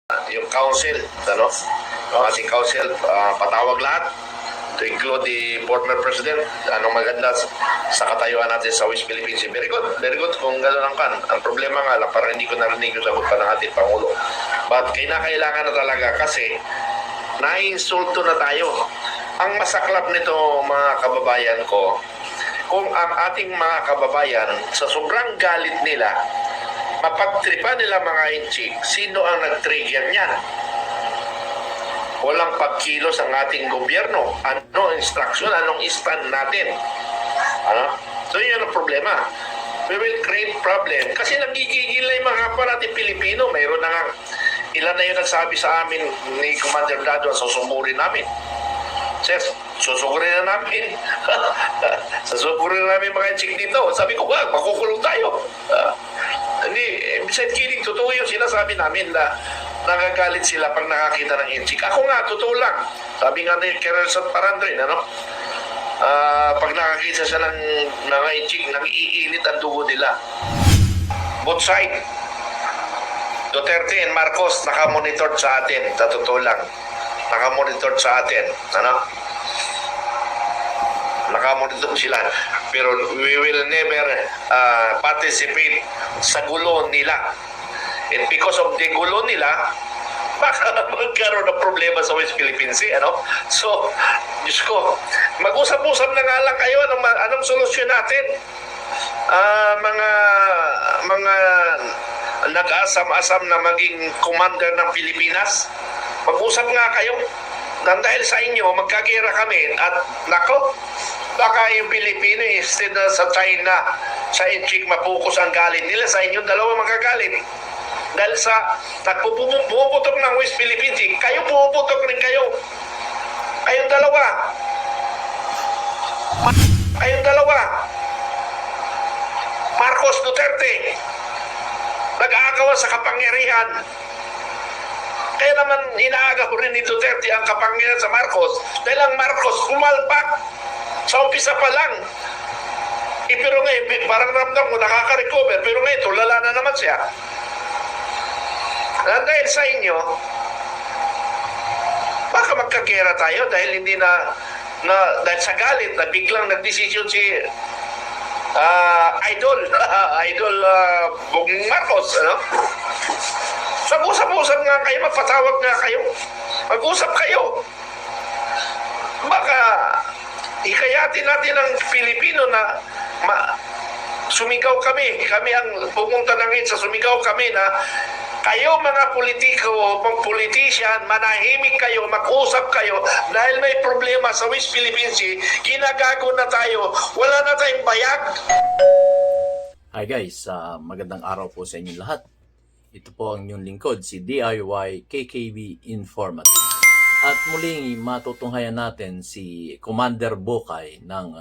yung council, ano, ang ating council, patawag lahat to include the former president. Anong maganda sa katayuan natin sa West Philippines? Very good kung gano'n ang kan. Ang problema nga lang, parang hindi ko narinig yung sagot pa ng ating Pangulo. But kailangan na talaga kasi naiinsulto na tayo. Ang masaklap nito, mga kababayan ko, kung ang ating mga kababayan sa sobrang galit nila, mapagtripan nila mga inchik, sino ang nag-trigger niyan? Walang pagkilos ang ating gobyerno. Ano instruction, anong stand natin? Ano? So yun ang problema. We will create problem. Kasi nagigigil na yung mga kapwa natin Pilipino. Mayroon na nga, ilan na yun nagsabi sa amin ni Commander Dado, susugurin namin. Sir, susugurin na namin. Susugurin na namin mga inchik dito. Sabi ko, wag, makukulong tayo. Hindi, besides kidding, totoo yung sinasabi namin na nagagalit sila pag nakakita ng inchik. Ako nga, totoo lang. Sabi nga ni Kerelson Parandrin, ano? Pag nakakita siya ng mga inchik, nag-iinit ang dugo nila. Both side. Duterte and Marcos naka-monitor sa atin. Sa totoo lang. Naka-monitor sa atin. Ano? Naka-monitor sila. Pero we will never participate sa gulo nila. And because of the gulo nila, baka magkaroon ng problema sa West Philippines Sea, ano? So, Diyos ko, mag-usap-usap na nga lang kayo, anong solusyon natin? Mga nag-asam-asam na maging commander ng Pilipinas, mag-usap nga kayo. Dahil sa inyo, magkagera kami at nako, baka yung Pilipino instead na sa China, sa inchik mapukus ang galit nila, sa inyo dalawa magagalit. Dahil sa pumuputok ng West Philippines, kayo pumuputok rin kayo. Kayong dalawa. Kayong dalawa. Marcos Duterte. Nag-aagawan sa kapangyarihan. Kaya naman inaagaw rin ni Duterte ang kapangyarihan sa Marcos. Dahil ang Marcos pumalpak sa umpisa pa lang. Pero ngayon, parang ramdam ko nakaka-recover. Pero ngayon, tulala na naman siya. Dahil sa inyo, baka magkagera tayo dahil hindi dahil sa galit na biglang nagdesisyon si Idol Bong Marcos, ano? Mag-usap-usap nga kayo, magpatawag nga kayo. Mag-usap kayo. Baka ikayatin natin ang Pilipino na sumigaw kami. Kami ang pumunta ng sa sumigaw kami na kayo mga politiko, mga politician, manahimik kayo, mag-usap kayo dahil may problema sa West Philippines Sea, ginagago na tayo, wala na tayong bayag. Hi guys, magandang araw po sa inyong lahat. Ito po ang inyong lingkod, si DIY KKB Informative. At muling matutunghayan natin si Commander Bokay ng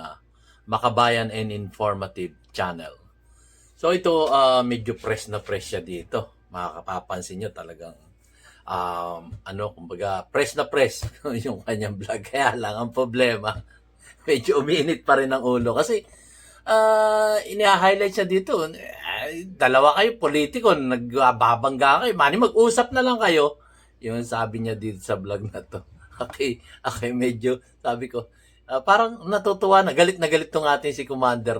Makabayan and Informative Channel. So ito medyo fresh na fresh siya dito. Makakapapansin nyo talagang kumbaga fresh na fresh yung kanyang vlog. Kaya lang ang problema, medyo umiinit pa rin ang ulo kasi ina-highlight siya dito. Dalawa kayo politiko, nagbabangga kayo. Mani mag-usap na lang kayo. Yung sabi niya dito sa vlog na to. Okay, medyo sabi ko parang natutuwa na galit tong ating si Commander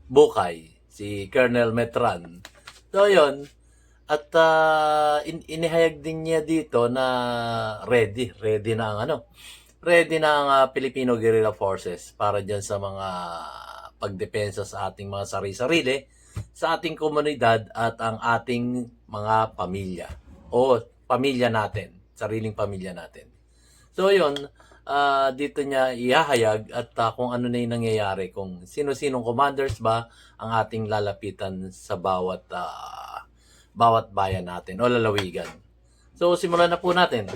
Bokay, si Colonel Metran. So yun, at inihayag din niya dito na ready na ang Filipino Guerrilla Forces para dyan sa mga pagdepensa sa ating mga sarili-sarili, sa ating komunidad at ang ating mga pamilya o pamilya natin, sariling pamilya natin. So yun, dito niya ihahayag at kung ano na yung nangyayari, kung sino-sinong commanders ba ang ating lalapitan sa bawat bayan natin o lalawigan. So simulan na po natin.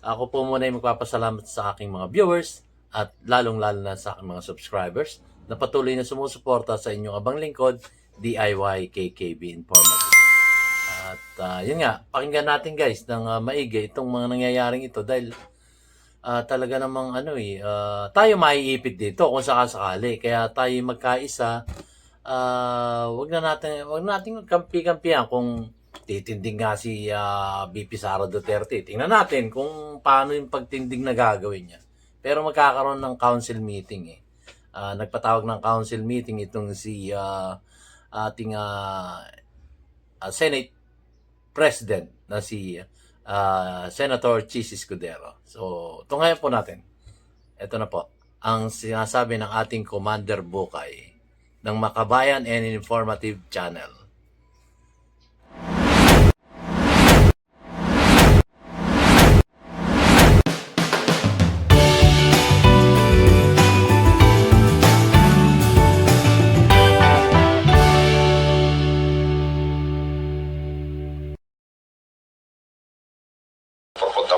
Ako po muna yung magpapasalamat sa aking mga viewers at lalong-lalo na sa aking mga subscribers na patuloy na sumusuporta sa inyong abang lingkod, DIY KKB Informative. At yun nga, pakinggan natin guys ng maigi itong mga nangyayaring ito dahil talaga namang tayo maiipit dito kung sakasakali. Kaya tayo magkaisa, wag na natin kampi-kampihan kung titindig nga si VP Sara Duterte. Tingnan natin kung paano yung pagtindig na gagawin niya. Pero magkakaroon ng council meeting eh. Nagpatawag ng council meeting itong si ating Senate President na si Senator Chis Escudero. So, tungayan po natin. Ito na po ang sinasabi ng ating Commander Bukay ng Makabayan and Informative Channel.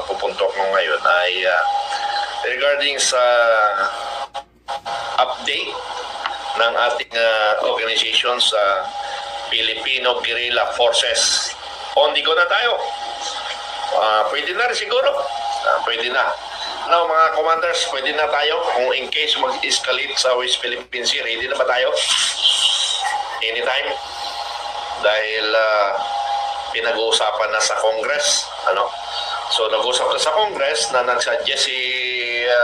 Pupuntok mo ngayon ay regarding sa update ng ating organization sa Filipino Guerrilla Forces. Ondigo na tayo. Pwede na rin siguro. Pwede na. Now, mga commanders, pwede na tayo. Kung in case mag-escalate sa West Philippine Sea, ready na ba tayo? Anytime. Dahil pinag-uusapan na sa Congress. So, nag-usap na sa Congress na nag-suggest si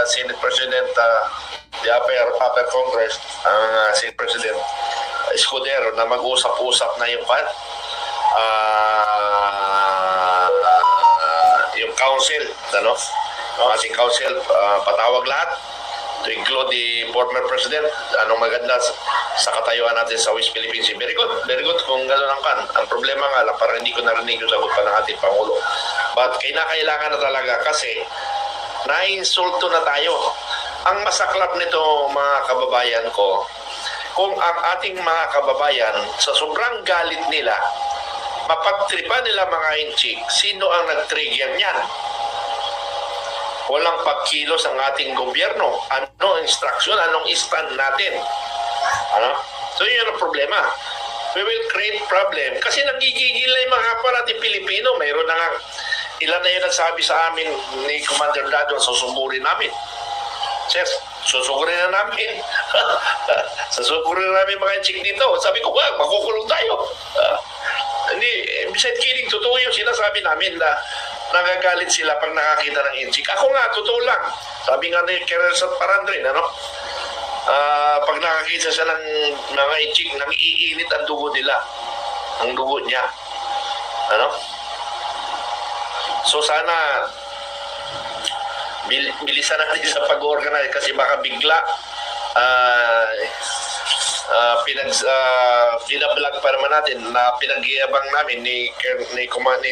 Senate President, the upper Congress, ang Senate President Escudero na mag-usap-usap na yung council, ang ating council, patawag lahat to include the former president. Anong maganda sa katayuan natin sa West Philippine Sea. Very good kung gano'n ang kan. Ang problema nga lang, parang hindi ko narinig yung sagot pa ng ating Pangulo. But kailangan na talaga kasi na-insulto na tayo. Ang masaklap nito, mga kababayan ko, kung ang ating mga kababayan sa sobrang galit nila, mapagtripan nila mga inchik, sino ang nag-trigger niyan? Walang pagkilos ang ating gobyerno. Ano instruction, anong stand natin? So yun ang problema. We will create problem. Kasi nagigigil na yung mga parating Pilipino. Mayroon na nga, ilan na yun nagsabi sa amin ni Commander Dadon, susugurin namin. Sir, susugurin na namin. Susugurin na namin mga chick dito. Sabi ko, makukulong tayo. Hindi, besides kidding, totoo yung sinasabi namin na nagagalit sila pag nakakita ng inchik. Ako nga, totoo lang. Sabi nga ni Keresat Parandrin, pag nakakita siya ng mga inchik, nang-iinit ang dugo nila. Ang dugo niya. So sana, bilisan natin sa pag-organize kasi baka bigla pinablog pa naman natin na pinag-iabang namin ni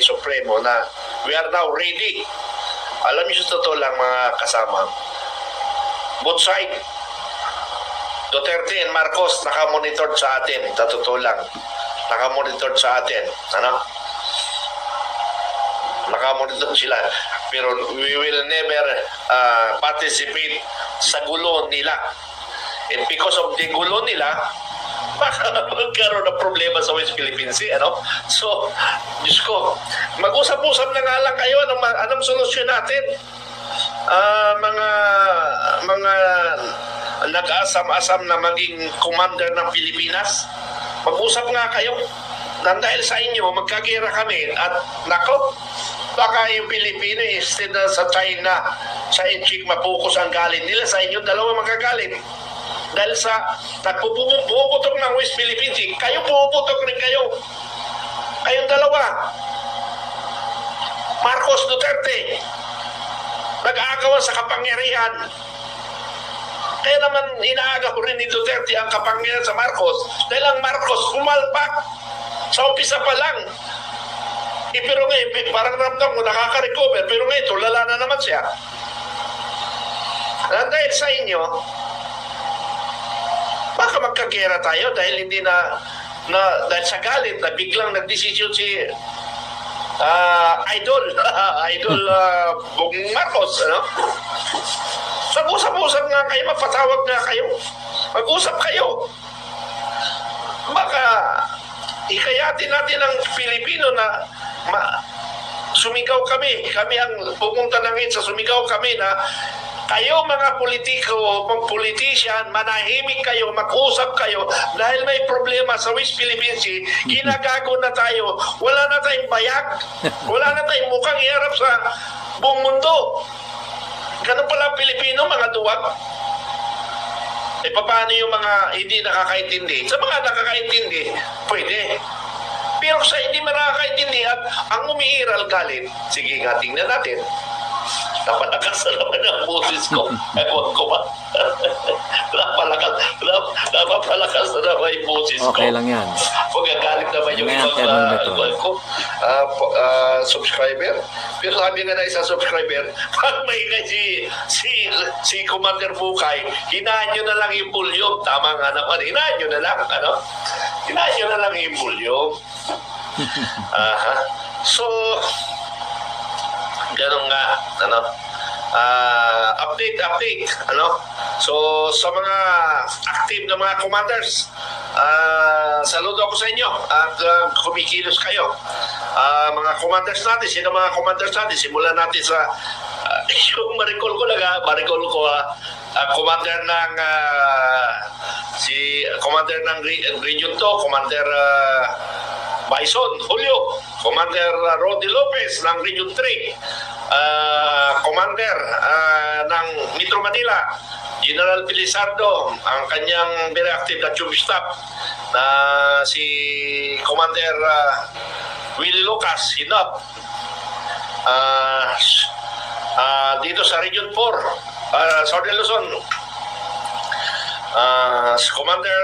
Supremo na we are now ready. Alam niyo sa totoo lang mga kasama, both side, Duterte and Marcos naka-monitor sa atin, sa totoo lang naka-monitor sa atin, naka-monitor sila, pero we will never participate sa gulo nila. And because of the gulo nila, baka magkaroon ng problema sa West Philippine Sea, So, Diyos ko, mag-usap-usap na nga lang kayo, anong solusyon natin? Mga nag-asam-asam na maging commander ng Pilipinas, mag-usap nga kayo. Dahil sa inyo, magkagera kami, at nako, baka yung Pilipino instead na sa China, sa inchik mapukus ang galit nila, sa inyo dalawa magagalit. Dahil sa nagpuputok ng West Philippine Sea, kayo puputok rin kayo. Kayong dalawa. Marcos Duterte, nag-aagawan sa kapangyarihan. Kaya naman inaagaw rin ni Duterte ang kapangyarihan sa Marcos dahil ang Marcos kumalpak sa umpisa pa lang. Pero ngayon, parang ramdam mo nakaka-recover, pero ngayon, tulala na naman siya. Dahil sa inyo, baka magkagera tayo dahil hindi dahil sa galit na biglang nagdesisyon si Idol Bong Marcos, Mag-usap-usap nga kayo, magpatawag nga kayo. Mag-usap kayo. Baka ikayatin natin ang Pilipino na sumigaw kami. Kami ang pumunta na ngayon sa sumigaw kami na Kayo mga politiko, mga politician, manahimik kayo, mag-usap kayo dahil may problema sa West Philippine Sea, ginagago na tayo. Wala na tayong bayag. Wala na tayong mukhang iharap sa buong mundo. Ganun pala ang Pilipino, mga duwag. E paano yung mga hindi nakakaintindi? Sa mga nakakaintindi, pwede. Pero sa hindi nakakaintindi at ang umiiral galit, sige nga, tingnan natin. Napalakas na naman ang boses ko. Ewan ko ba? Napapalakas na naman yung boses ko. Okay lang yan. Magagalit naman yung Ngayon, ibang Colonel Metron. ko. Subscriber. Pero sabi nga na isang subscriber, pag may si Commander Bukay, hinaan nyo na lang yung bulyong. Tama nga naman. Hinaan nyo na lang. Ano? Hinaan nyo na lang yung bulyong. So, ganun nga, ano, update, ano. So, sa mga active na mga commanders, saludo ako sa inyo at kumikilos kayo. Mga commanders natin, sino mga commanders natin? Simulan natin sa, yung maricol ko, commander ng, si commander ng Region 2, Commander Bison Julio, Commander Rodi Lopez ng Region 3, Commander ng Metro Manila, General Pilisardo, ang kanyang very active na chief staff na si Commander Willie Lucas, Hinap. Dito sa Region 4, Southern Luzon, Commander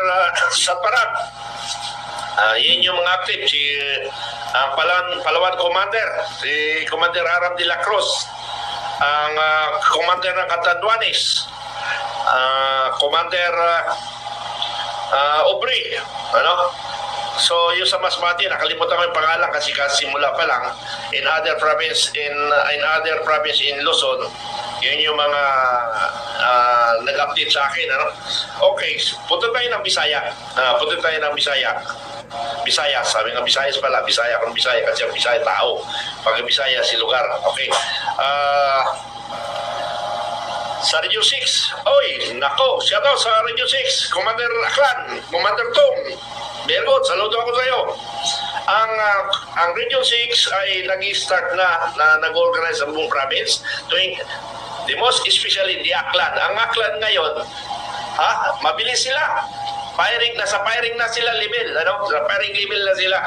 Satparat. Yun yung mga active, si Palawan Commander, si Commander Aram de la Cruz, ang Commander ng Catanduanes, Commander Aubrey, ano? So yung sa Masbate, nakalimutan ko yung pangalan kasi simula pa lang in other province in Luzon. Yun yung mga nag-update sa akin, ano? Okay, punta tayo ng Bisaya. Bisaya, sabi nga Bisayas pala, Bisaya kung Bisaya kasi ang Bisaya tao. Pag Bisaya si lugar. Okay. Sa Region 6, oy, nako, shout out sa Region 6, Commander Aklan, Commander Tom, very good, saludo ako sa iyo. Ang Region 6 ay nag-start na nag-organize sa buong province, doing the most especially the Aklan. Ang Aklan ngayon, mabilis sila. Nasa firing na sila level, ano? Sa firing level na sila.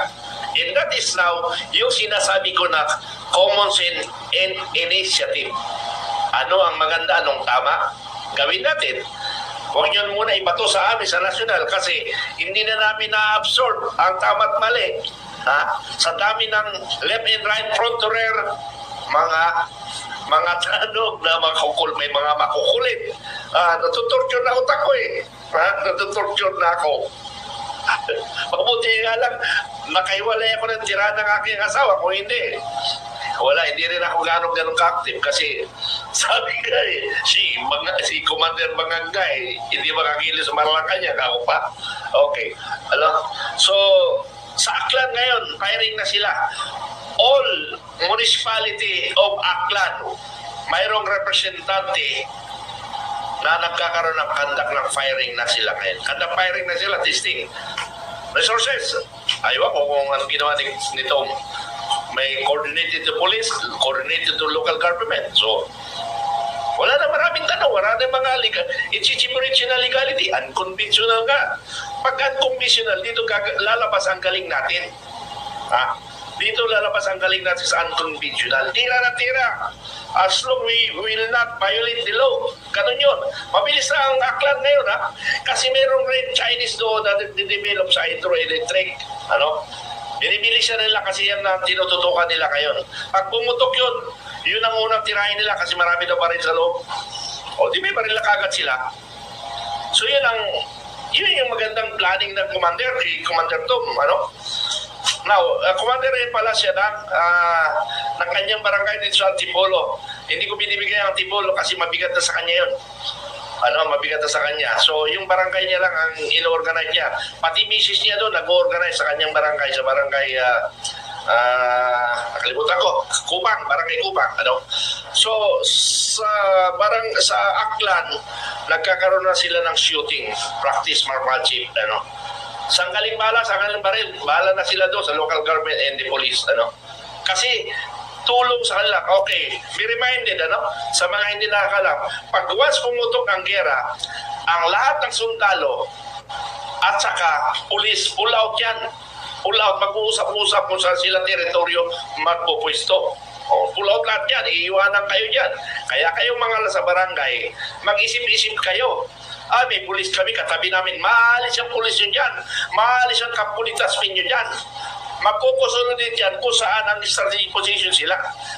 And that is now yung sinasabi ko na common sense and initiative. Ano ang maganda, anong tama? Gawin natin. Huwag yun muna ibato sa amin, sa nasyonal, kasi hindi na namin na-absorb ang tama at mali. Sa dami ng left and right, front to rear, mga tanog na may mga makukulit. Natutorture na utak ko eh. Natutorture na ako. Mabuti nga lang, nakaiwalay ako ng tira ng aking asawa. Kung hindi, hindi rin ako ganong ka-active kasi sabi nga eh, si Commander Mangangay, hindi makakilos sa Malacanang, ako pa. Okay. So, sa Aklan ngayon, firing na sila. All municipality of Aklan, mayroong representante na nagkakaroon ng conduct ng firing na sila ngayon. Conduct firing na sila, testing. Resources. Ayaw ko kung anong ginawa nito. May coordinated to police, coordinated to local government. So, wala na maraming tanong, wala na mga ichichimiritsi na legality. Unconventional nga. Pag unconventional, dito lalabas ang galing natin. Dito lalabas ang galing natin sa unconventional. Tira na tira. As long we will not violate the law. Ganun yun. Mabilis na ang Aklan ngayon, kasi mayroong red Chinese doon na develop sa hydroelectric. Binibilis siya nila kasi yan na tinututukan nila ngayon. Pag pumutok yun ang unang tirahin nila kasi marami na baril sa loob. Di may baril na kagad sila. So yun yung magandang planning ng commander, kay Commander Tom, Now, commander rin pala siya ng kanyang barangay dito sa Antipolo. Hindi ko binibigay ang Antipolo kasi mabigat na sa kanya yun. Mabigat na sa kanya. So, yung barangay niya lang ang ino-organize niya. Pati misis niya doon, nag-organize sa kanyang barangay, sa barangay, nakalimutan ko. Kupang, barangay Kupang, ano. So sa Aklan, nagkakaroon na sila ng shooting, practice marksmanship, ano. Saan galing bala, saan galing baril, bahala na sila doon sa local government and the police, ano. Kasi tulong sa kanila. Okay, be reminded, ano, sa mga hindi nakakalam, pag once pumutok ang gera, ang lahat ng sundalo at saka pulis, pull out yan. Pull out, mag-uusap-usap kung saan sila teritoryo magpupwesto. O, pull out lahat yan, iiwanan kayo dyan. Kaya kayong mga sa barangay, mag-isip-isip kayo. May pulis kami, katabi namin, maalis ang pulis yun dyan. Maalis ang kapulitas ninyo dyan. Magkukusunod din yan kung saan ang strategic position sila.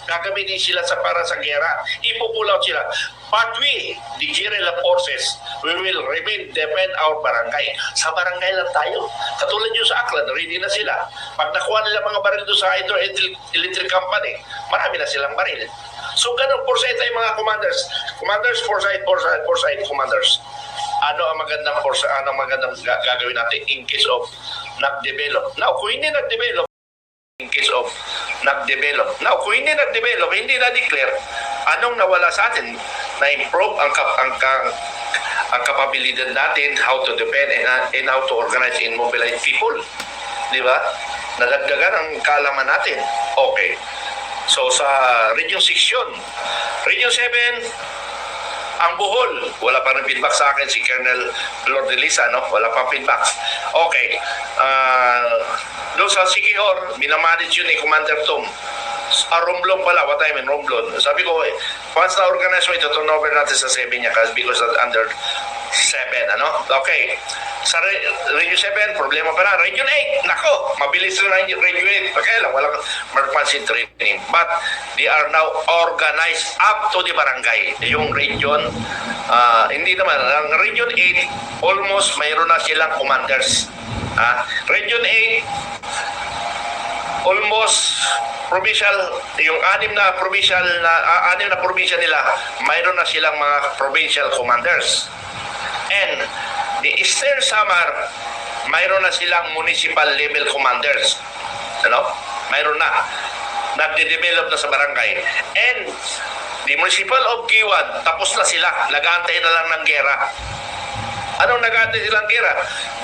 Gagamitin sila para sa gera. Ipupull out sila. But we, the guerrilla forces, we will remain defend our barangay. Sa barangay lang tayo. Katulad yun sa Aklan, ready na sila. Pag nakuha nila mga baril doon sa electric company, marami na silang baril. So ganun, foresight tayo mga commanders. Commanders, foresight, commanders. Ano ang magandang gagawin natin in case of nag-develop. Now, kung hindi nag-develop, in case of nag-develop. Now, kung hindi nag-develop, hindi na-declare, anong nawala sa atin? Na-improve ang kapabilidad natin, how to defend and how to organize and mobilize people. Di ba? Nadagdagan ang kaalaman natin. Okay. So, sa Region 6 yun. Region 7, ang Bohol, wala pa rin feedback sa akin si Colonel Lord de Lisa, no? Wala pa feedback. Okay. Doon sa Siquijor, minamanage yun ni Commander Tom. Romblon pala, what I mean, Romblon. Sabi ko, once na-organize mo ito, turn over natin sa 7 niya because under 7, ano? Okay. Sa Region 7, problema pa na. Region 8, nako, mabilis na Region 8. Okay lang, walang marksmanship training. But they are now organized up to the barangay. Yung region, hindi naman. Ang Region 8, almost mayroon na silang commanders. Region 8, almost provincial, yung anim na provincial nila, mayroon na silang mga provincial commanders. And the Eastern Samar, mayroon na silang municipal level commanders. Ano? Mayroon na. Nagde-develop na sa barangay. And the Municipal of Giwan, tapos na sila. Nag-aantay na lang ng gera. Anong nag-aantay silang gera?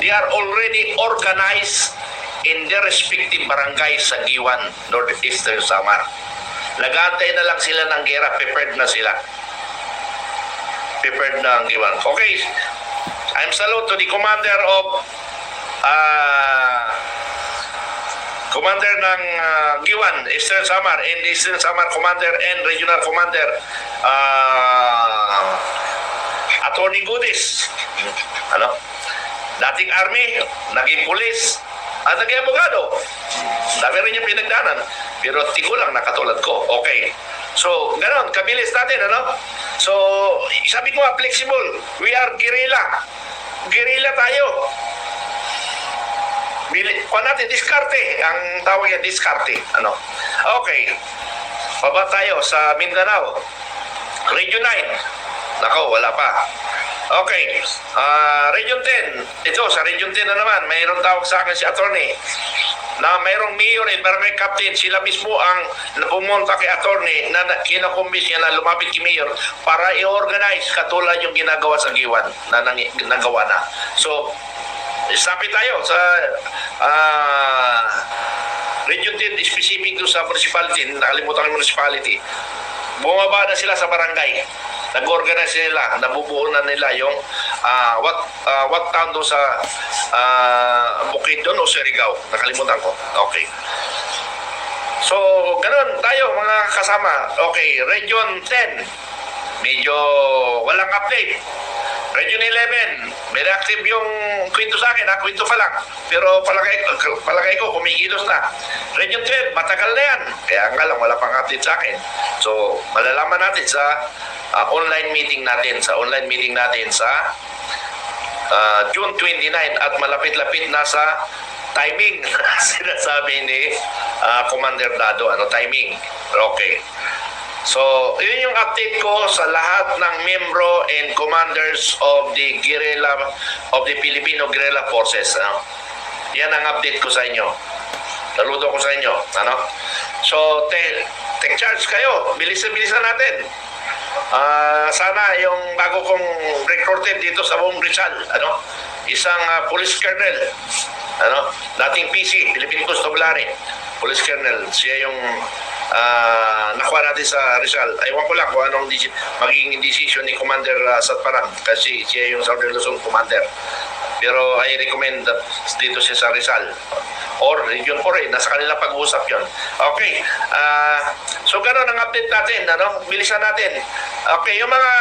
They are already organized in their respective barangays sa Giwan, Northeastern Samar. Nag-aantay na lang sila ng gera. Prepared na sila. Prepared na ang Giwan. Okay. I'm salute to the commander ng Giwan, Eastern Samar, and Eastern Samar Commander and Regional Commander Attorney Goodis. Ano? Dating army, naging pulis, at naging abogado. Dami rin yung pinagdanan. Pero tigo lang na katulad ko. Okay. So, gano'n, kabilis natin, ano? So, sabi ko nga, flexible. We are guerrilla. Guerrilla tayo. Kuha natin, diskarte. Ang tawag yan, diskarte. Ano? Okay. Baba tayo sa Mindanao. Region 9. Nako, wala pa. Okay. Region 10. Ito, sa Region 10 na naman, mayroon tawag sa akin si attorney na mayroong mayor and barangay captain, sila mismo ang pumunta kay attorney na kinakumbis niya na lumapit kay mayor para i-organize katulad yung ginagawa sa Giwan na nagawa na. So, sabi tayo sa Region 10, specific doon sa municipality, nakalimutan yung municipality, bumaba na sila sa barangay. Nag-organize nila, nabubuo na nila yung what town doon sa Bukidnon o Surigao. Nakalimutan ko. Okay. So, ganun tayo mga kasama. Okay, Region 10. Medyo walang update. Region 11. Very active yung kwento sa akin. Kwento pa lang. Pero palagay ko, kumikilos na. Region 12, matagal na yan. Kaya nga lang, wala pang update sa akin. So, malalaman natin sa online meeting natin sa June 29 at malapit-lapit na sa timing sinasabi ni Commander Dado, timing. Okay. So, yun yung update ko sa lahat ng membro and commanders of the Filipino Guerrilla Forces. Yan ang update ko sa inyo. Saludo ko sa inyo. Ano? So, take charge kayo. Bilisan natin. Sana yung bago kong recruited dito sa buong Rizal, isang police colonel, dating PC, Philippine Constabulary, police colonel, siya yung nakuha natin sa Rizal. Ewan ko lang kung anong magiging decision ni Commander Satparan kasi siya yung Southern Luzon Commander. Pero I recommend that dito siya sa Rizal or Region 4, nasa kanila pag-uusap yon. Okay, so gano'n ang update natin, bilisan natin. Okay, yung mga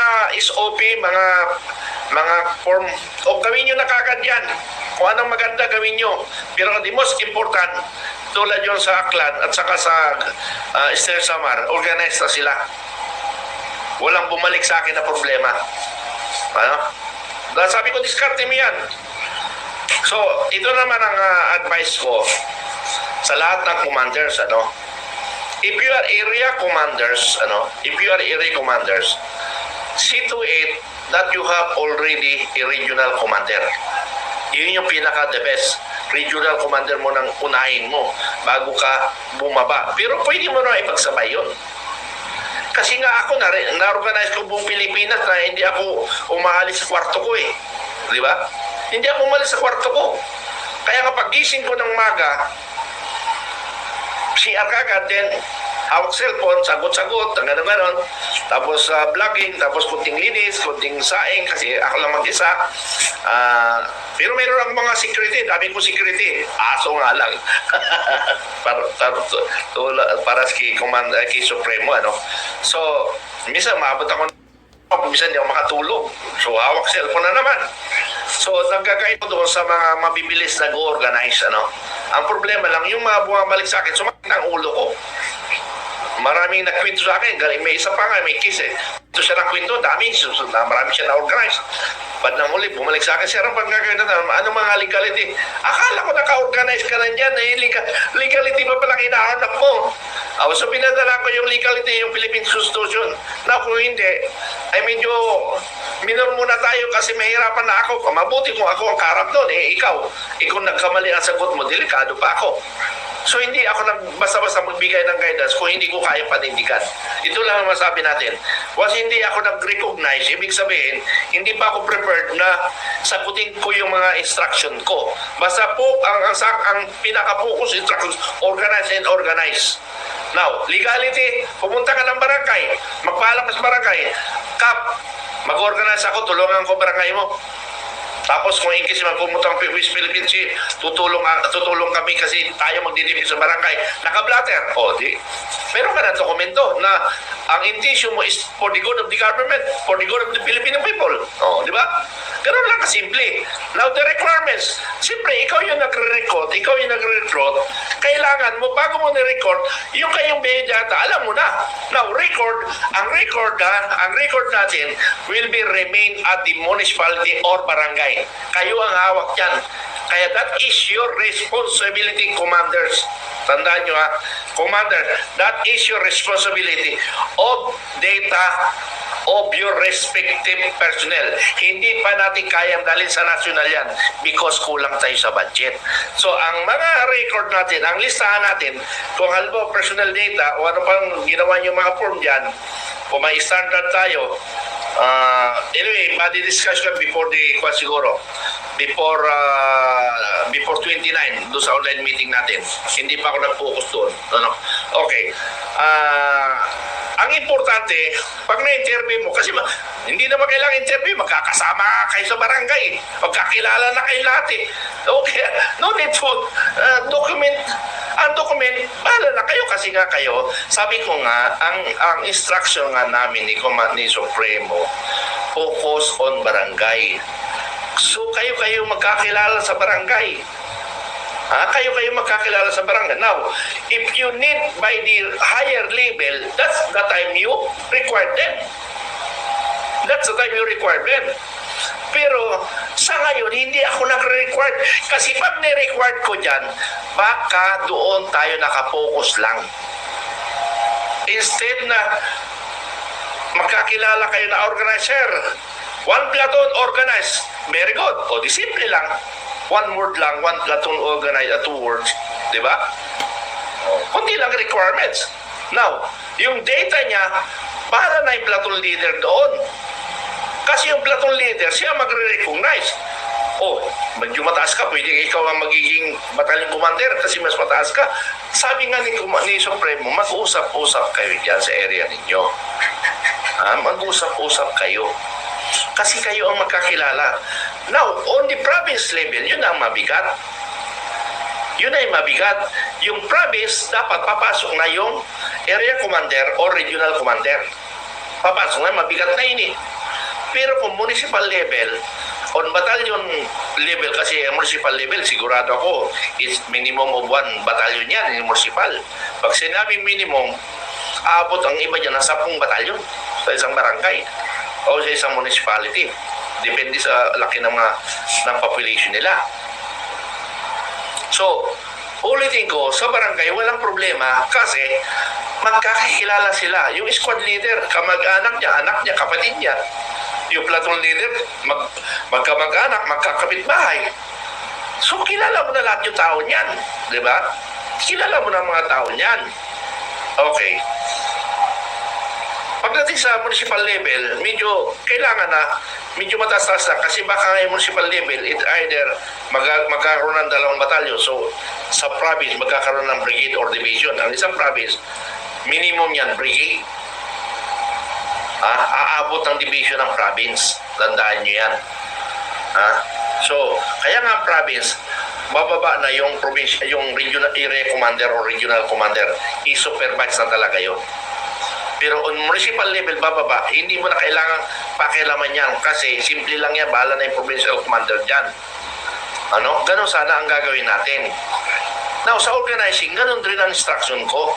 SOP, mga form, gawin nyo na kagad yan. Kung anong maganda, gawin nyo. Pero the most important, tulad yun sa Aklan at saka sa Esther Samar, organized na sila. Walang bumalik sa akin na problema. Sabi ko, diskarte mo yan. So, ito naman ang advice ko sa lahat ng commanders, If you are area commanders, see to it that you have already a regional commander. Yun yung pinaka-the best. Regional commander mo nang unahin mo bago ka bumaba. Pero pwede mo na ipagsabay yun. Kasi nga ako, na-organize ko buong Pilipinas na hindi ako umaalis sa kwarto ko Di ba? Hindi ako umalis sa kwarto ko. Kaya nga pagising ko ng maga, CR kagad din, hawak cellphone, sagot-sagot, gano'n. Tapos vlogging, tapos kunting linis, kunting saing, kasi ako lang mag-isa. Pero mayroon akong mga security, dami ko security. Aso nga lang. para kay Supremo, So, minsan maabot ako, minsan hindi ako makatulog. So, hawak cellphone na naman. So, nagkakain ko doon sa mga mabibilis na go-organize, Ang problema lang, yung mga bumabalik sa akin, sumakit ang ulo ko. Maraming nagkwento sa akin, may isa pa nga, may case Ito siya nagkwento, marami siya na-organize. Ba't nang huli, bumalik sa akin, sir, ang pagkagawin na, ano mga legality? Akala ko naka-organize ka na dyan, legality pa palang hinahanap mo. So pinadala ko yung legality, yung Philippine Constitution. Na kung hindi, ay medyo minor muna tayo kasi mahirapan na ako. Mabuti kung ako ang kaharap doon, ikaw nagkamali ang sagot mo, delikado pa ako. So hindi ako basta-basta magbigay ng guidance kung hindi ko kaya panindigan. Ito lang ang masabi natin. Once hindi ako nag-recognize, ibig sabihin, hindi pa ako prepared na sagutin ko yung mga instruction ko. Basta po, ang pinaka-focus instructions, organize and organize. Now, legality, pumunta ka ng barangay, magpaalam ka sa barangay, Kap, mag-organize ako, tulungan ko barangay mo. Tapos kung in case magpumunta ang West Philippines Sea, tutulong kami kasi tayo magdidibig sa barangay. Naka-blatter. Di. Meron ka na dokumento na ang intention mo is for the good of the government, for the good of the Filipino people. Di ba? Ganun lang kasimple. Now, the requirements. Siyempre, ikaw yung nagre-record, ikaw yung nagre-recruit, kailangan mo, bago mo ni-record, yung kayong biodata, alam mo na. Now, ang record natin will be remain at the municipality or barangay. Kayo ang hawak yan. Kaya that is your responsibility, commanders. Tandaan nyo commander, that is your responsibility of data of your respective personnel. Hindi pa natin kayang dalhin sa national yan because kulang tayo sa budget. So, ang mga record natin, ang listahan natin, kung halimbawa personal data o ano pang ginawa nyo mga form dyan, kung may standard tayo, anyway, madi-discuss ka before siguro. Before 29, doon sa online meeting natin. Hindi pa ako nag-focus doon. Okay. Ang importante, pag na-interview mo, kasi hindi naman kailangan interview, magkakasama kayo sa barangay. Magkakilala na kayo lahat Okay, no need for document. Ang document, bahala na kayo kasi nga kayo. Sabi ko nga, ang instruction nga namin ni Supremo, focus on barangay. So kayo magkakilala sa barangay. Kayo magkakilala sa barangay. Now, if you need by the higher level, that's the time you require them. That's the time you require them. Pero sa ngayon, hindi ako nag-required. Kasi pag ni-required ko dyan, baka doon tayo nakapokus lang. Instead na magkakilala kayo na organizer, one platoon organized, very good. Di simple lang. One word lang, one platoon organized, 2 words. Diba? Kunti lang requirements. Now, yung data niya, para na yung platoon leader doon. Kasi yung platoon leader, siya magre-recognize. Oh, medyo mataas ka, pwede ikaw ang magiging battalion commander kasi mas mataas ka. Sabi nga ni Supremo, mag-usap-usap kayo dyan sa area ninyo. Mag-usap-usap kayo. Kasi kayo ang magkakilala. Now, on the province level, yun ang mabigat. Yun ay mabigat. Yung province, dapat papasok na yung area commander o regional commander. Papasok na, mabigat na ini. Pero kung municipal level, on battalion level, kasi municipal level, sigurado ako, is minimum of 1 battalion yan, yung municipal. Pag sinabing minimum, aabot ang iba dyan ng 10 batalyon sa isang barangay o sa isang municipality. Depende sa laki ng population nila. So, ulitin ko, sa barangay, walang problema kasi magkakakilala sila. Yung squad leader, kamag-anak niya, anak niya, kapatid niya. Yung platoon leader, magkamag-anak, magkakapit-bahay. So, kilala mo na lahat yung tao niyan. Di ba? Kilala mo na mga tao niyan. Okay. Pagdating sa municipal level, medyo kailangan na, medyo mataas-taas na kasi baka yung municipal level, it either magkakaroon ng 2 batalyon. So, sa province, magkakaroon ng brigade or division. Ang isang province, minimum yan, brigade. Aabot ng division ng province. Tandaan nyo yan. So, kaya nga ang province, bababa na yung province, yung regional area commander or regional commander, i-supervise na talaga yun. Pero on municipal level, bababa, hindi mo na kailangan pakialaman yan kasi simple lang yan, bahala na yung provincial commander dyan. Ganon sana ang gagawin natin. Now, sa organizing, ganon rin ang instruction ko.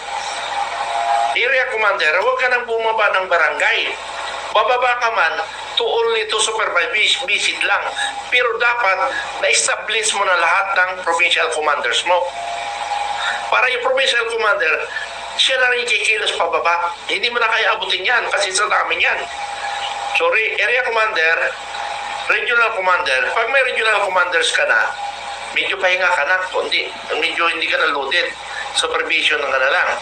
Area commander, huwag ka nang bumaba ng barangay. Bababa ka man to only to supervise, visit lang. Pero dapat na-establish mo na lahat ng provincial commanders mo. Para yung provincial commander, siya na rin kikilos pababa. Hindi mo na kaya abutin yan kasi sa dami yan. Sorry, area commander, regional commander, pag may regional commanders ka na, medyo pahinga ka na, medyo hindi ka na loaded. Supervision ka na lang.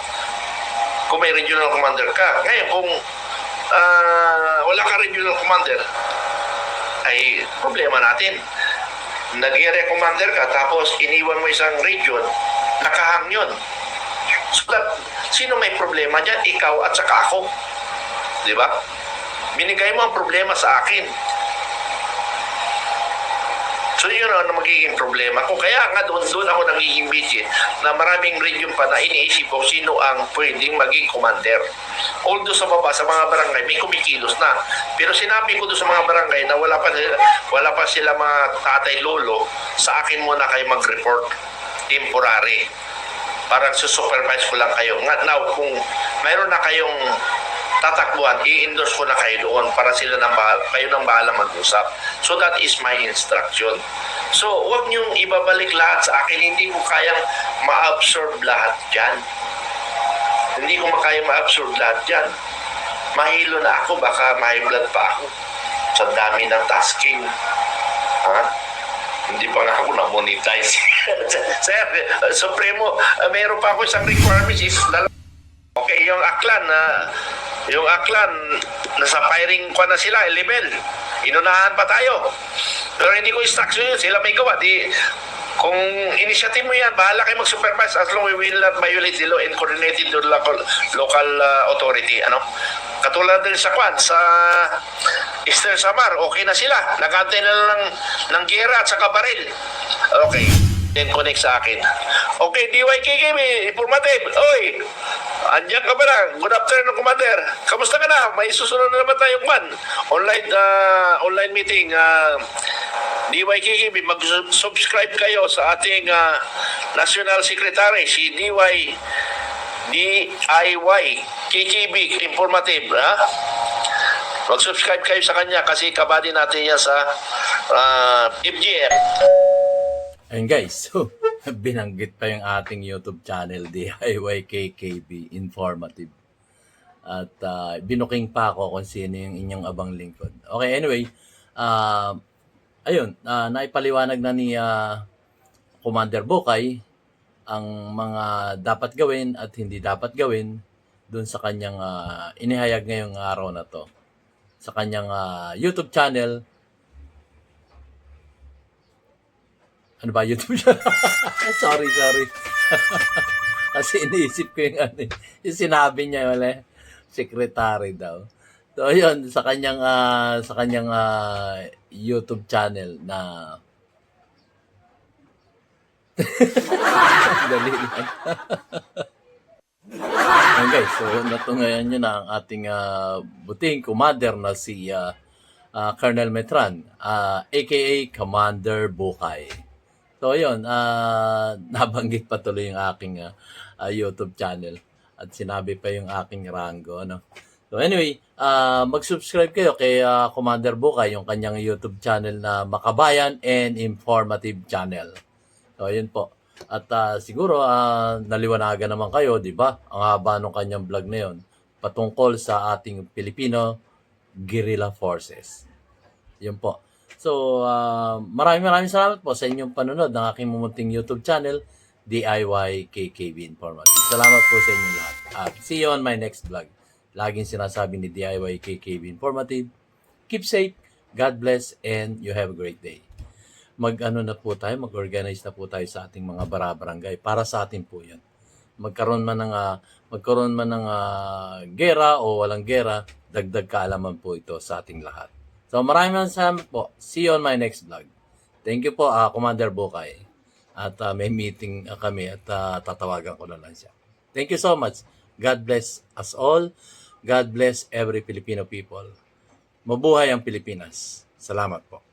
Kung may regional commander ka. Ngayon, kung wala ka regional commander, ay problema natin. Nag-area commander ka, tapos iniwan mo isang region, nakahang yun. So that, sino may problema dyan? Ikaw at saka ako. Di ba? Binigay mo ang problema sa akin. So yun ang magiging problema ko. Kaya nga doon ako nagiging busy na maraming region pa na iniisip ko sino ang pwedeng maging commander. Although sa baba, sa mga barangay, may kumikilos na. Pero sinabi ko doon sa mga barangay na wala pa sila mga tatay lolo, sa akin muna kayo mag-report. Temporary. Parang supervise ko lang kayo. Now, kung mayroon na kayong tatakbuhan, i-endorse ko na kayo doon para kayo nang bahala mag-usap. So that is my instruction. So, huwag niyong ibabalik lahat sa akin. Hindi ko kayang ma-absorb lahat dyan. Hindi ko makaya ma-absorb lahat dyan. Mahilo na ako, baka may blood pa ako. Sa dami ng tasking. Hindi pa nga ako na-monetize. Sir, Supremo, meron pa ako isang requirements. Okay, yung Aklan, nasa firing ko na sila, level. Inunahan pa tayo. Pero hindi ko instruction yun, sila may gawa. Kung initiative mo yan, bahala kayo mag-supervise as long we will not violate the law and coordinated to local authority. Katulad din sa sa Eastern Samar, okay na sila. Nagantay na lang ng gera at saka baril. Okay, then connect sa akin. Okay, DYKKB, informative. Oy, andiyan ka ba na? Good afternoon, Commander. Kamusta ka na? May susunod na naman tayong online meeting. DYKKB, mag-subscribe kayo sa ating National Secretary, si DIY KKB Informative. Mag-subscribe kayo sa kanya kasi kabady natin yan sa FGF. Ayun guys, so, binanggit pa yung ating YouTube channel, DIY KKB Informative. At binuking pa ako kung sino yung inyong abang lingkod. Okay, anyway, ayun, naipaliwanag na ni Commander Bokay ang mga dapat gawin at hindi dapat gawin dun sa kanyang inihayag ngayong araw na to sa kanyang YouTube channel. Ano ba YouTube channel? sorry. Kasi iniisip ko yung sinabi niya wala, secretary daw. So yun sa kanyang YouTube channel na dali lang. Ayan guys, so natungayan nyo na ang ating buting commander na si Colonel Metran, aka Commander Bukay. So yun, nabanggit pa tuloy yung aking YouTube channel at sinabi pa yung aking rango. Ano? So anyway, mag-subscribe kayo kay Commander Bukay, yung kanyang YouTube channel na Makabayan and Informative Channel. So yun po. At siguro naliwanagan naman kayo, di ba? Ang haba ng kanyang vlog na yun patungkol sa ating Filipino guerrilla forces. Yun po. So, maraming salamat po sa inyong panonood ng aking mumunting YouTube channel, DIY KKB Informative. Salamat po sa inyong lahat. At see you on my next vlog. Laging sinasabi ni DIY KKB Informative, keep safe, God bless, and you have a great day. Mag-organize na po tayo sa ating mga barangay. Para sa atin po 'yan. Magkaroon man ng gera o walang gera, dagdag kaalaman po ito sa ating lahat. So maraming salamat po. See you on my next vlog. Thank you po, Commander Bukay. At may meeting kami at tatawagan ko na lang siya. Thank you so much. God bless us all. God bless every Filipino people. Mabuhay ang Pilipinas. Salamat po.